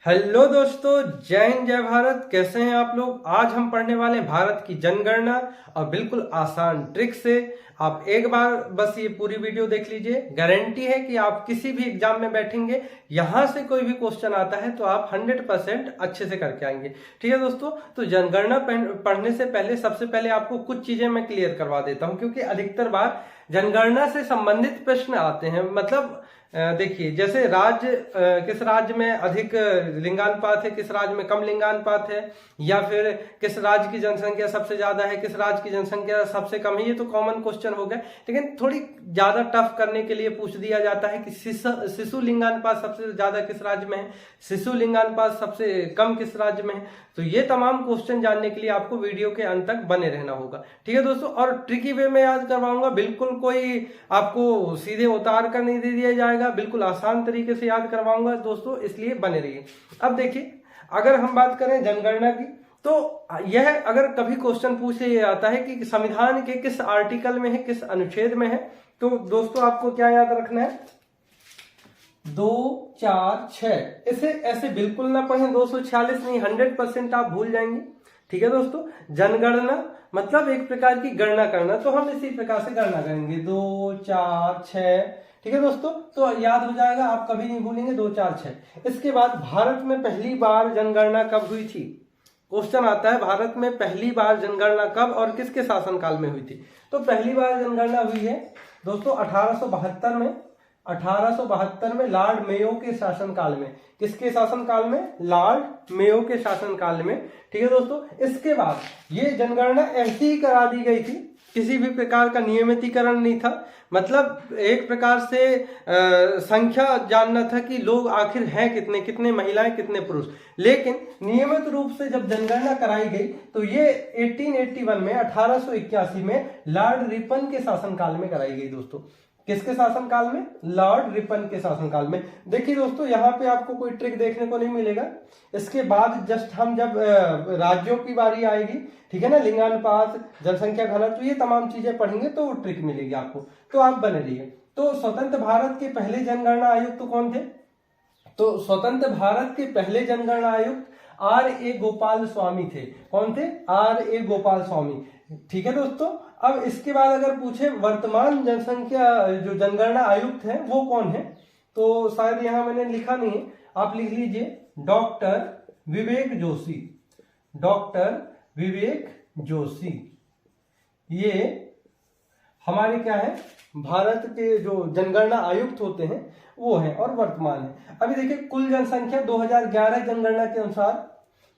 Hello दोस्तों, जय हिंद जय भारत। कैसे हैं आप लोग। आज हम पढ़ने वाले हैं भारत की जनगणना और बिल्कुल आसान ट्रिक से। आप एक बार बस ये पूरी वीडियो देख लीजिए। गारंटी है कि आप किसी भी एग्जाम में बैठेंगे, यहां से कोई भी क्वेश्चन आता है तो आप 100% अच्छे से करके आएंगे। ठीक है दोस्तों, तो जनगणना पढ़ने से पहले सबसे पहले आपको कुछ चीजें मैं क्लियर करवा देता हूं, क्योंकि अधिकतर बार जनगणना से संबंधित प्रश्न आते हैं। मतलब देखिए, जैसे राज्य किस राज्य में अधिक लिंगानुपात है, किस राज्य में कम लिंगानुपात है, या फिर किस राज्य की जनसंख्या सबसे ज्यादा है, किस राज्य की जनसंख्या सबसे कम है। ये तो कॉमन क्वेश्चन हो गए, लेकिन थोड़ी ज्यादा टफ करने के लिए पूछ दिया जाता है कि शिशु लिंगानुपात सबसे ज्यादा किस राज्य में है, शिशु लिंगानुपात सबसे कम किस राज्य में है। तो ये तमाम क्वेश्चन जानने के लिए आपको वीडियो के अंत तक बने रहना होगा। ठीक है दोस्तों, और ट्रिकी वे में याद करवाऊंगा। बिल्कुल कोई आपको सीधे उतार कर नहीं दे दिया जाएगा, बिल्कुल आसान तरीके से याद करवाऊंगा दोस्तों, इसलिए बने रहिए। अब देखिए, अगर हम बात करें जनगणना की, तो यह अगर कभी क्वेश्चन पूछे आता है कि संविधान के किस आर्टिकल में है, किस अनुच्छेद में है, तो दोस्तों आपको क्या याद रखना है, 2, 4, 6। इसे ऐसे बिल्कुल ना पढ़ें, 246 नहीं, 100% आप भूल जाएंगे। ठीक है दोस्तों, जनगणना मतलब एक प्रकार की गणना करना, तो हम इसी प्रकार से गणना करेंगे 2, 4, 6। ठीक है दोस्तों, तो याद हो जाएगा, आप कभी नहीं भूलेंगे 2, 4, 6। इसके बाद भारत में पहली बार जनगणना कब हुई थी। क्वेश्चन आता है, भारत में पहली बार जनगणना कब और किसके शासनकाल में हुई थी। तो पहली बार जनगणना हुई है दोस्तों 1872 में। 1872 में लॉर्ड मेयो के शासनकाल में। किसके शासनकाल में? लॉर्ड मेयो के शासनकाल में। ठीक है दोस्तों, इसके बाद ये जनगणना ऐसी ही करा दी गई थी, किसी भी प्रकार का नियमितीकरण नहीं था। मतलब एक प्रकार से संख्या जानना था कि लोग आखिर हैं कितने, कितने महिलाएं कितने पुरुष। लेकिन नियमित रूप से जब जनगणना कराई गई तो ये 1881 में, 1881 में लॉर्ड रिपन के शासनकाल में कराई गई दोस्तों। किसके शासनकाल में? लॉर्ड रिपन के शासनकाल में। देखिए दोस्तों, यहाँ पे आपको कोई ट्रिक देखने को नहीं मिलेगा। इसके बाद जस्ट हम जब राज्यों की बारी आएगी, ठीक है ना, लिंगानुपात, जनसंख्या घनत्व, ये तमाम चीजें पढ़ेंगे तो ट्रिक मिलेगी आपको। तो आप बने रहिए। तो स्वतंत्र भारत के पहले जनगणना आयुक्त तो कौन थे? तो स्वतंत्र भारत के पहले जनगणना आयुक्त R.A. गोपाल स्वामी थे। कौन थे? R.A. गोपाल स्वामी। ठीक है दोस्तों, अब इसके बाद अगर पूछे वर्तमान जनसंख्या जो जनगणना आयुक्त है वो कौन है, तो शायद यहां मैंने लिखा नहीं है, आप लिख लीजिए डॉक्टर विवेक जोशी। डॉक्टर विवेक जोशी ये हमारे क्या है, भारत के जो जनगणना आयुक्त होते हैं वो हैं और वर्तमान है। अभी देखिए, कुल जनसंख्या 2011 जनगणना के अनुसार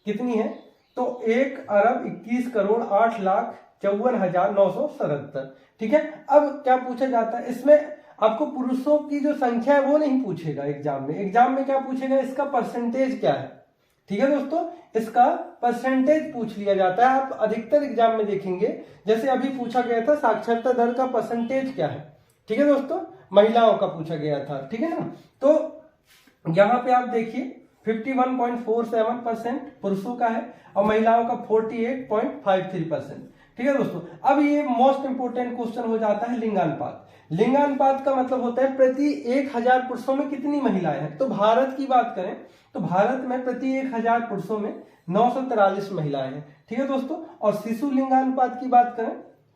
कितनी है, तो 1,21,08,54,977। ठीक है, अब क्या पूछा जाता है इसमें, आपको पुरुषों की जो संख्या है वो नहीं पूछेगा एग्जाम में। एग्जाम में क्या पूछेगा, इसका परसेंटेज क्या है। ठीक है दोस्तों, इसका परसेंटेज पूछ लिया जाता है। आप अधिकतर एग्जाम में देखेंगे, जैसे अभी पूछा गया था साक्षरता दर का परसेंटेज क्या है। ठीक है दोस्तों, महिलाओं का पूछा गया था। ठीक है ना, तो यहां पे आप देखिए 51.47% पुरुषों का है और महिलाओं का 48.53%। ठीक है दोस्तों, अब ये मोस्ट इंपोर्टेंट क्वेश्चन हो जाता है लिंगानुपात। लिंगानुपात का मतलब होता है प्रति 1000 पुरुषों में कितनी महिलाएं हैं। तो भारत की बात करें तो भारत में प्रति 1000 पुरुषों में 943 महिलाएं हैं। ठीक है दोस्तों, और शिशु लिंगानुपात की बात करें,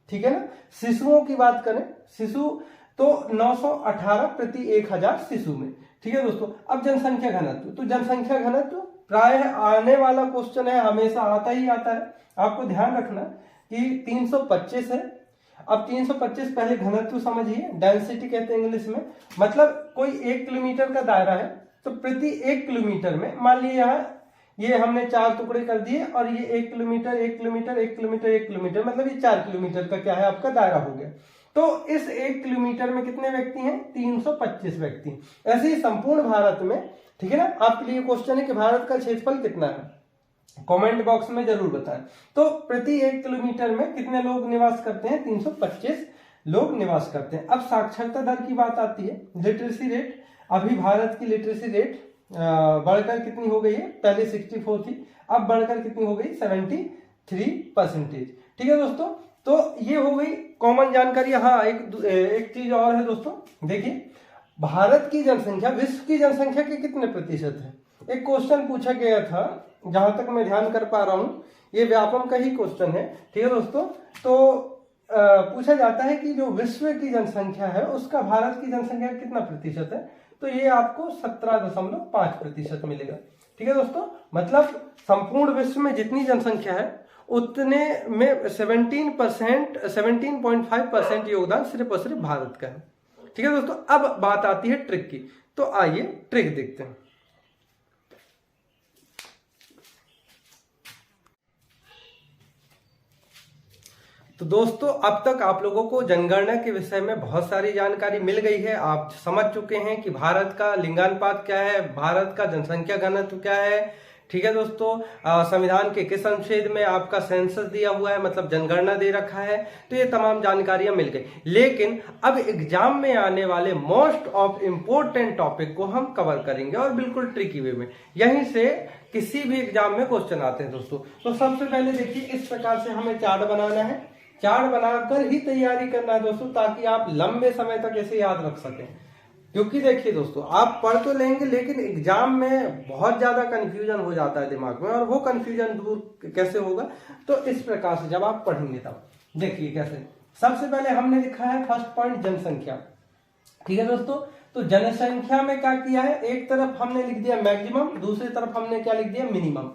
ठीक है ना, शिशुओं की बात करें, शिशु तो 918 प्रति 1000 शिशु में। ठीक है दोस्तों, अब जनसंख्या घनत्व, तो जनसंख्या घनत्व प्राय आने वाला क्वेश्चन है, हमेशा आता ही आता है। आपको ध्यान रखना कि 325 है। अब 325 पहले घनत्व समझिए, डेंसिटी कहते हैं इंग्लिश में। मतलब कोई 1 किलोमीटर का दायरा है, तो प्रति 1 किलोमीटर में, मान लीजिए यहाँ ये हमने 4 टुकड़े कर दिए और ये 1 किलोमीटर 1 किलोमीटर 1 किलोमीटर 1 किलोमीटर, मतलब ये 4 किलोमीटर का क्या है, आपका दायरा हो गया। तो इस 1 किलोमीटर में कितने व्यक्ति हैं? 325 व्यक्ति। ऐसे ही संपूर्ण भारत में, ठीक है ना, आपके लिए क्वेश्चन है कि भारत का क्षेत्रफल कितना है, कमेंट बॉक्स में जरूर बताएं। तो प्रति 1 किलोमीटर में कितने लोग निवास करते हैं? 325 लोग निवास करते हैं। अब साक्षरता दर की बात आती है, लिटरेसी रेट। अभी भारत की लिटरेसी रेट बढ़कर कितनी हो गई है, पहले 64 थी, अब बढ़कर कितनी हो गई, 73%। ठीक है दोस्तों, तो ये हो गई कॉमन जानकारी। हाँ, एक चीज और है दोस्तों, देखिए भारत की जनसंख्या विश्व की जनसंख्या के कितने प्रतिशत है? एक क्वेश्चन पूछा गया था, जहां तक मैं ध्यान कर पा रहा हूं, ये व्यापम का ही क्वेश्चन है, ठीक है दोस्तों। तो पूछा जाता है कि जो विश्व की जनसंख्या है उसका भारत की जनसंख्या कितना प्रतिशत है, तो ये आपको 17.5% मिलेगा, ठीक है दोस्तों। मतलब संपूर्ण विश्व में जितनी जनसंख्या है उतने में 17.5% योगदान सिर्फ और सिर्फ भारत का है, ठीक है दोस्तों। अब बात आती है ट्रिक की, तो आइए ट्रिक देखते हैं। तो दोस्तों अब तक आप लोगों को जनगणना के विषय में बहुत सारी जानकारी मिल गई है। आप समझ चुके हैं कि भारत का लिंगानुपात क्या है, भारत का जनसंख्या घनत्व क्या है, ठीक है दोस्तों। संविधान के किस अनुच्छेद में आपका सेंसस दिया हुआ है, मतलब जनगणना दे रखा है, तो ये तमाम जानकारियां मिल गई। लेकिन अब एग्जाम में आने वाले मोस्ट ऑफ इम्पोर्टेंट टॉपिक को हम कवर करेंगे और बिल्कुल ट्रिकी वे में, यहीं से किसी भी एग्जाम में क्वेश्चन आते हैं दोस्तों। तो सबसे पहले देखिए, इस प्रकार से हमें चार्ट बनाना है, चार्ट बनाकर ही तैयारी करना है दोस्तों, ताकि आप लंबे समय तक ऐसे याद रख सकें। क्योंकि देखिए दोस्तों, आप पढ़ तो लेंगे लेकिन एग्जाम में बहुत ज्यादा कंफ्यूजन हो जाता है दिमाग में, और वो कंफ्यूजन दूर कैसे होगा, तो इस प्रकार से जब आप पढ़ेंगे तब देखिए कैसे। सबसे पहले हमने लिखा है फर्स्ट पॉइंट जनसंख्या, ठीक है दोस्तों। तो जनसंख्या में क्या किया है, एक तरफ हमने लिख दिया मैक्सिमम, दूसरी तरफ हमने क्या लिख दिया, मिनिमम।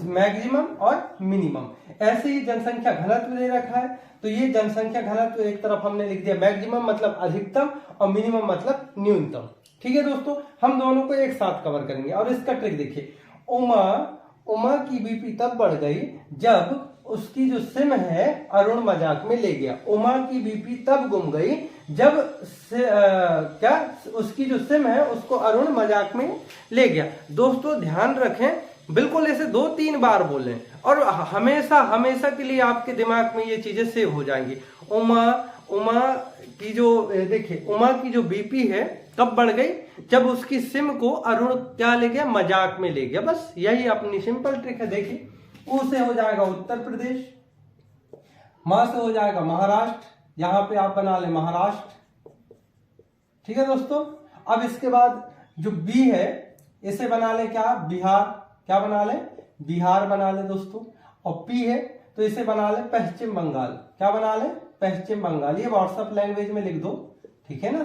मैक्सिमम और मिनिमम, ऐसे ही जनसंख्या घनत्व दे रखा है, तो ये जनसंख्या घनत्व एक तरफ हमने लिख दिया मैक्सिमम मतलब अधिकतम, और मिनिमम मतलब न्यूनतम, ठीक है दोस्तों। हम दोनों को एक साथ कवर करेंगे। और इसका ट्रिक देखिए, उमा की बीपी तब बढ़ गई जब उसकी जो सिम है अरुण मजाक में ले गया। उमा की बीपी तब गुम गई जब क्या उसकी जो सिम है उसको अरुण मजाक में ले गया। दोस्तों ध्यान रखें, बिल्कुल ऐसे 2-3 बार बोलें और हमेशा हमेशा के लिए आपके दिमाग में ये चीजें सेव हो जाएंगी। उमा की जो देखिए, उमा की जो बीपी है कब बढ़ गई, जब उसकी सिम को अरुण क्या ले गया, मजाक में ले गया। बस यही अपनी सिंपल ट्रिक है। देखिए, ऊ से हो जाएगा उत्तर प्रदेश, मां से हो जाएगा महाराष्ट्र, यहां पे आप बना ले महाराष्ट्र, ठीक है दोस्तों। अब इसके बाद जो बी है इसे बना ले क्या, बिहार, क्या बना ले, बिहार बना ले दोस्तों। और पी है तो इसे बना ले पश्चिम बंगाल, क्या बना ले, पश्चिम बंगाल। ये व्हाट्सएप लैंग्वेज में लिख दो, ठीक है ना,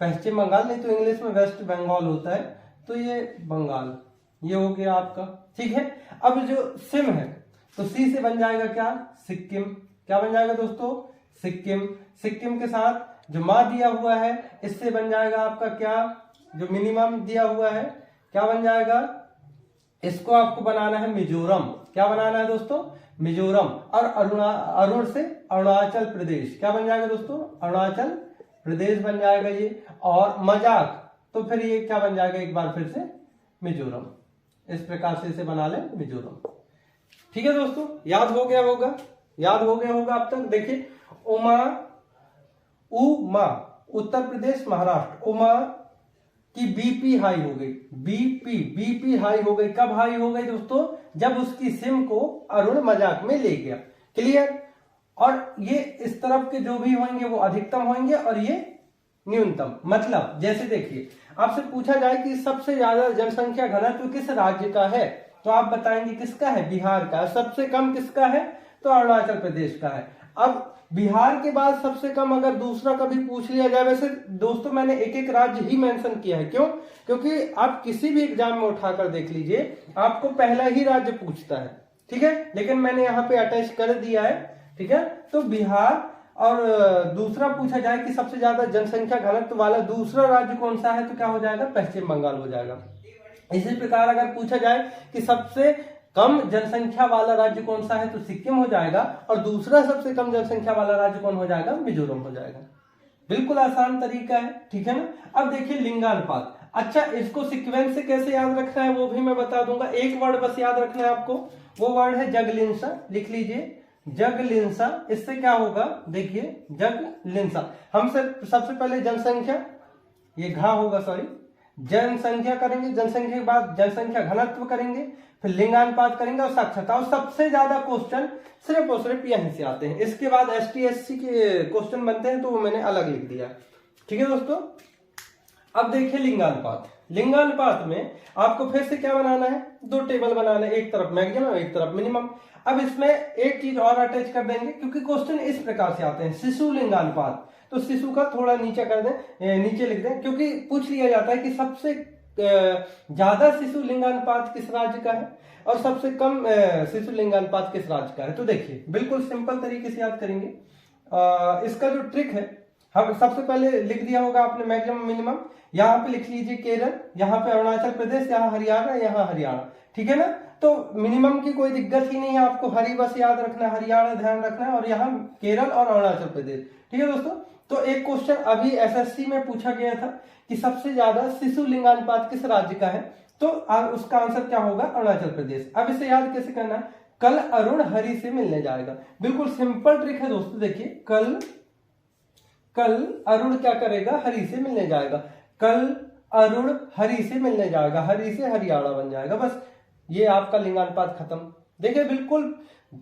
पश्चिम बंगाल, नहीं तो इंग्लिश में वेस्ट बंगाल होता है, तो ये बंगाल, ये हो गया आपका, ठीक है। अब जो सिम है तो सी से बन जाएगा क्या, सिक्किम, क्या बन जाएगा दोस्तों, सिक्किम। सिक्किम के साथ जो माँ दिया हुआ है इससे बन जाएगा आपका क्या, जो मिनिमम दिया हुआ है क्या बन जाएगा, इसको आपको बनाना है मिजोरम, क्या बनाना है दोस्तों, मिजोरम। और अरुण से अरुणाचल प्रदेश, क्या बन जाएगा दोस्तों, अरुणाचल प्रदेश बन जाएगा ये। और मजाक तो फिर ये क्या बन जाएगा, एक बार फिर से मिजोरम। इस प्रकार से इसे बना ले मिजोरम, ठीक है दोस्तों। याद हो गया होगा, याद हो गया होगा अब तक। देखिए, उमा उत्तर प्रदेश महाराष्ट्र, उमा की बीपी हाई हो गई, बीपी हाई हो गई। कब हाई हो गई दोस्तों, जब उसकी सिम को अरुण मजाक में ले गया, क्लियर। और ये इस तरफ के जो भी होंगे वो अधिकतम होंगे और ये न्यूनतम। मतलब जैसे देखिए, आपसे पूछा जाए कि सबसे ज्यादा जनसंख्या घनत्व किस राज्य का है, तो आप बताएंगे किसका है, बिहार का। सबसे कम किसका है, तो अरुणाचल प्रदेश का है। अब बिहार के बाद सबसे कम अगर दूसरा कभी पूछ लिया जाए, वैसे दोस्तों मैंने एक एक राज्य ही मेंशन किया है, क्यों, क्योंकि आप किसी भी एग्जाम में उठाकर देख लीजिए आपको पहला ही राज्य पूछता है, ठीक है। लेकिन मैंने यहाँ पे अटैच कर दिया है, ठीक है। तो बिहार, और दूसरा पूछा जाए कि सबसे ज्यादा जनसंख्या घनत्व वाला दूसरा राज्य कौन सा है, तो क्या हो जाएगा, पश्चिम बंगाल हो जाएगा। इसी प्रकार अगर पूछा जाए कि सबसे कम जनसंख्या वाला राज्य कौन सा है, तो सिक्किम हो जाएगा। और दूसरा सबसे कम जनसंख्या वाला राज्य कौन हो जाएगा, मिजोरम हो जाएगा। बिल्कुल आसान तरीका है, ठीक है ना। अब देखिए लिंगानुपात, अच्छा इसको सीक्वेंस से कैसे याद रखना है वो भी मैं बता दूंगा। एक वर्ड बस याद रखना है आपको, वो वर्ड है जगलिंसा, लिख लीजिए जगलिंसा। इससे क्या होगा, देखिए जगलिंसा, हम सबसे पहले जनसंख्या, ये घा होगा सॉरी, जनसंख्या करेंगे, जनसंख्या के बाद जनसंख्या घनत्व करेंगे, फिर लिंगानुपात करेंगे और साक्षरता। और सबसे ज्यादा क्वेश्चन सिर्फ और सिर्फ यहीं से आते हैं। इसके बाद ST SC के क्वेश्चन बनते हैं, तो वो मैंने अलग लिख दिया, ठीक है दोस्तों। अब देखिए लिंगानुपात। लिंगानुपात में आपको फिर से क्या बनाना है, दो टेबल बनाना है, एक तरफ मैक्सिमम एक तरफ मिनिमम। अब इसमें एक चीज और अटैच कर देंगे, क्योंकि क्वेश्चन इस प्रकार से आते हैं, शिशु लिंगानुपात, तो शिशु का थोड़ा नीचे कर दें, नीचे लिख दें, क्योंकि पूछ लिया जाता है कि सबसे ज्यादा शिशु लिंगानुपात किस राज्य का है और सबसे कम शिशु लिंगानुपात किस राज्य का है। तो देखिए बिल्कुल सिंपल तरीके से याद करेंगे। इसका जो ट्रिक है, हम सबसे पहले लिख दिया होगा आपने मैक्सिमम मिनिमम, यहाँ पे लिख लीजिए केरल, यहाँ पे अरुणाचल प्रदेश, यहाँ हरियाणा, यहाँ हरियाणा, ठीक है ना। तो मिनिमम की कोई दिक्कत ही नहीं है, आपको हरी बस याद रखना है, हरियाणा ध्यान रखना है और यहाँ केरल और अरुणाचल प्रदेश, ठीक है दोस्तों। तो एक क्वेश्चन अभी एसएससी में पूछा गया था कि सबसे ज्यादा शिशु लिंगानुपात किस राज्य का है, तो उसका आंसर क्या होगा, अरुणाचल प्रदेश। अब इसे याद कैसे करना है, कल अरुण हरि से मिलने जाएगा। बिल्कुल सिंपल ट्रिक है दोस्तों, देखिए कल अरुण क्या करेगा, हरि से मिलने जाएगा, कल अरुण हरि से मिलने जाएगा, हरि से हरियाणा बन जाएगा, बस ये आपका लिंगानुपात खत्म। देखिए बिल्कुल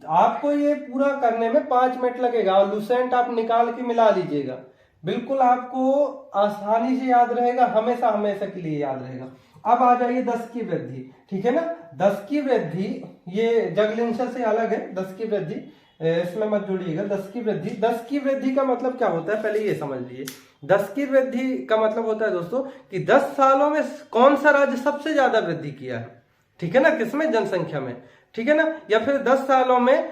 आपको ये पूरा करने में 5 मिनट लगेगा और लुसेंट आप निकाल के मिला लीजिएगा, बिल्कुल आपको आसानी से याद रहेगा, हमेशा हमेशा के लिए याद रहेगा। अब आ जाइए 10 की वृद्धि, ठीक है ना। 10 की वृद्धि ये जगलिंशा से अलग है, 10 की वृद्धि इसमें मत जोड़िएगा। 10 की वृद्धि, 10 की वृद्धि का मतलब क्या होता है, पहले ये समझ लीजिए। 10 की वृद्धि का मतलब होता है दोस्तों कि 10 सालों में कौन सा राज्य सबसे ज्यादा वृद्धि किया है, ठीक है ना, किसमें, जनसंख्या में, ठीक है ना। या फिर 10 सालों में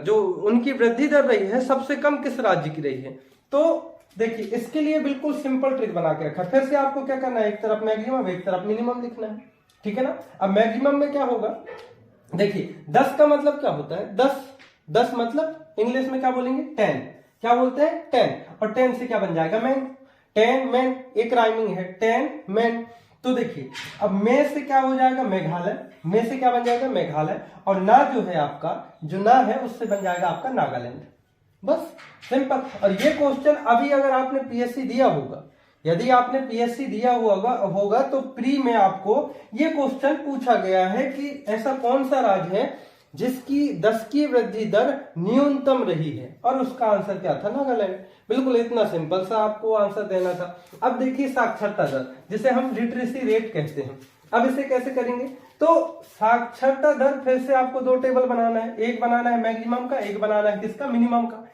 जो उनकी वृद्धि दर रही है सबसे कम किस राज्य की रही है। तो देखिए इसके लिए बिल्कुल सिंपल ट्रिक बना के रखा। फिर से आपको क्या करना है, एक तरफ मैक्सिमम एक तरफ मिनिमम लिखना है, ठीक है ना। अब मैक्सिमम में क्या होगा, देखिए 10 का मतलब क्या होता है, 10 मतलब इंग्लिश में क्या बोलेंगे, 10, क्या बोलते हैं, 10, और 10 से क्या बन जाएगा, मैन, 10 मैन, एक राइमिंग है, 10 मैन। तो देखिए अब मे से क्या हो जाएगा, मेघालय, मे से क्या बन जाएगा, मेघालय, और ना जो है आपका, जो ना है उससे बन जाएगा आपका नागालैंड, बस सिंपल। और ये क्वेश्चन अभी अगर आपने पीएससी दिया होगा, यदि आपने पीएससी दिया होगा तो प्री में आपको ये क्वेश्चन पूछा गया है कि ऐसा कौन सा राज्य है जिसकी 10 की वृद्धि दर न्यूनतम रही है, और उसका आंसर क्या था, नागालैंड। बिल्कुल इतना सिंपल सा आपको आंसर देना था। अब देखिए साक्षरता दर, जिसे हम लिटरेसी रेट कहते हैं, अब इसे कैसे करेंगे, तो साक्षरता दर फिर से आपको दो टेबल बनाना है, एक बनाना है मैक्सिमम का, एक बनाना है किसका, मिनिमम का।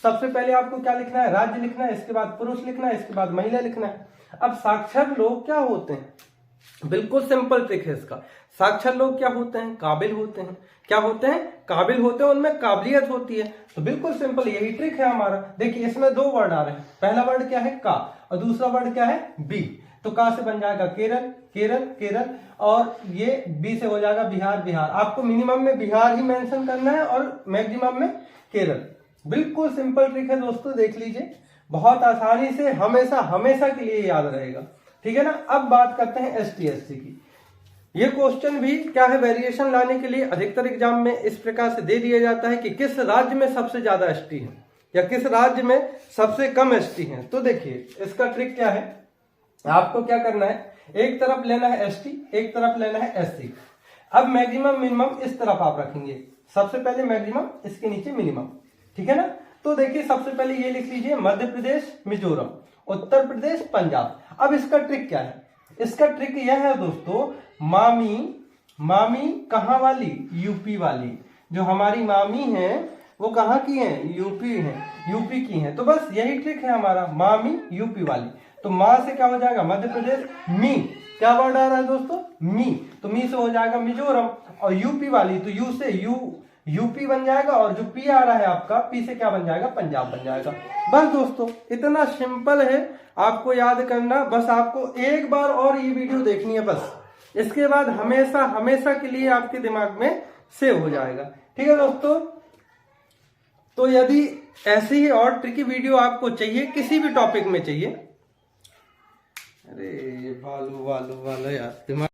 सबसे पहले आपको क्या लिखना है, राज्य लिखना है, इसके बाद पुरुष लिखना है, इसके बाद महिला लिखना है। अब साक्षर लोग क्या होते हैं, बिल्कुल सिंपल ट्रिक है इसका। साक्षर लोग क्या होते हैं, काबिल होते हैं, क्या होते हैं, काबिल होते हैं, उनमें काबिलियत होती है। तो बिल्कुल सिंपल यही ट्रिक है हमारा। देखिए इसमें दो वर्ड आ रहे हैं, पहला वर्ड क्या है, का, और दूसरा वर्ड क्या है, बी। तो का से बन जाएगा केरल, केरल, केरल, और ये बी से हो जाएगा बिहार, बिहार। आपको मिनिमम में बिहार ही मेंशन करना है और मैक्सिमम में केरल। बिल्कुल सिंपल ट्रिक है दोस्तों, देख लीजिए, बहुत आसानी से हमेशा हमेशा के लिए याद रहेगा, ठीक है ना। अब बात करते हैं एसटी एससी की। ये क्वेश्चन भी क्या है, वेरिएशन लाने के लिए अधिकतर एग्जाम में इस प्रकार से दे दिया जाता है कि किस राज्य में सबसे ज्यादा एसटी है या किस राज्य में सबसे कम एसटी है। तो देखिए इसका ट्रिक क्या है, आपको क्या करना है, एक तरफ लेना है एसटी, एक तरफ लेना है एससी। अब मैक्सिमम मिनिमम इस तरफ आप रखेंगे, सबसे पहले मैक्सिमम, इसके नीचे मिनिमम, ठीक है ना। तो देखिए सबसे पहले ये लिख लीजिए, मध्य प्रदेश मिजोरम, उत्तर प्रदेश पंजाब। अब इसका ट्रिक क्या है, इसका ट्रिक यह है दोस्तों, मामी कहाँ वाली, यूपी वाली। जो हमारी मामी है वो कहाँ की है, यूपी है, यूपी की है। तो बस यही ट्रिक है हमारा, मामी यूपी वाली। तो माँ से क्या हो जाएगा, मध्य प्रदेश, मी क्या वर्ड आ रहा है दोस्तों, मी, तो मी से हो जाएगा मिजोरम, और यूपी वाली तो यू से यूपी बन जाएगा, और जो पी आ रहा है आपका, पी से क्या बन जाएगा, पंजाब बन जाएगा। बस दोस्तों इतना सिंपल है आपको याद करना, बस आपको एक बार और ये वीडियो देखनी है बस, इसके बाद हमेशा हमेशा के लिए आपके दिमाग में सेव हो जाएगा, ठीक है दोस्तों। तो यदि ऐसी ही और ट्रिकी वीडियो आपको चाहिए, किसी भी टॉपिक में चाहिए, अरे वालो यार दिमाग